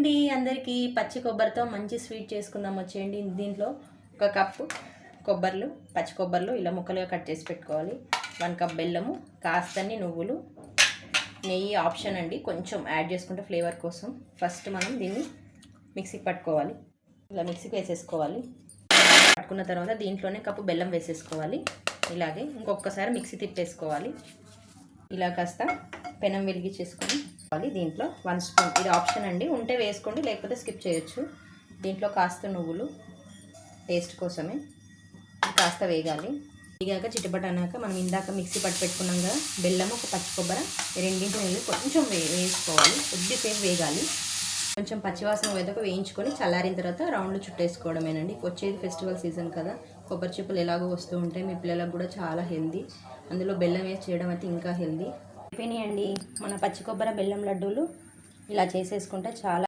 అండి అందరికీ పచ్చి కొబ్బరితో మంచి స్వీట్ చేసుకుందాం వచ్చేయండి. దీంట్లో ఒక కప్పు కొబ్బర్లు, పచ్చి కొబ్బర్లు ఇలా ముక్కలుగా కట్ చేసి పెట్టుకోవాలి. 1 కప్ బెల్లము, కాస్తన్ని నువ్వులు, నెయ్యి ఆప్షన్ అండి, కొంచెం యాడ్ చేసుకుంటే ఫ్లేవర్ కోసం. ఫస్ట్ మనం దీన్ని మిక్సీకి పట్టుకోవాలి. ఇలా మిక్సీకి వేసేసుకోవాలి. పట్టుకున్న తర్వాత దీంట్లోనే కప్పు బెల్లం వేసేసుకోవాలి. ఇలాగే ఇంకొకసారి మిక్సీ తిప్పేసుకోవాలి. ఇలా కాస్త పెనం వెలిగించేసుకొని దీంట్లో 1 స్పూన్, ఇది ఆప్షన్ అండి, ఉంటే వేసుకోండి లేకపోతే స్కిప్ చేయొచ్చు. దీంట్లో కాస్త నువ్వులు టేస్ట్ కోసమే కాస్త వేగాలి. వేగాక చిటపట అన్నాక మనం ఇందాక మిక్సీ పట్టి పెట్టుకున్నాం కదా బెల్లం, ఒక పచ్చి కొబ్బరి, రెండింటిని కొంచెం వేసుకోవాలి. కొద్దిసేపు వేగాలి. కొంచెం పచ్చివాసన వేదాక వేయించుకొని చల్లారిన తర్వాత రౌండ్లు చుట్టేసుకోవడమేనండి. వచ్చేది ఫెస్టివల్ సీజన్ కదా, కొబ్బరి చిప్పలు ఎలాగో వస్తూ ఉంటాయి. మీ పిల్లలకు కూడా చాలా హెల్దీ, అందులో బెల్లం వేసి చేయడం అయితే ఇంకా హెల్దీ. అయిపోయినాయండి మన పచ్చి కొబ్బరి బెల్లం లడ్డూలు. ఇలా చేసేసుకుంటే చాలా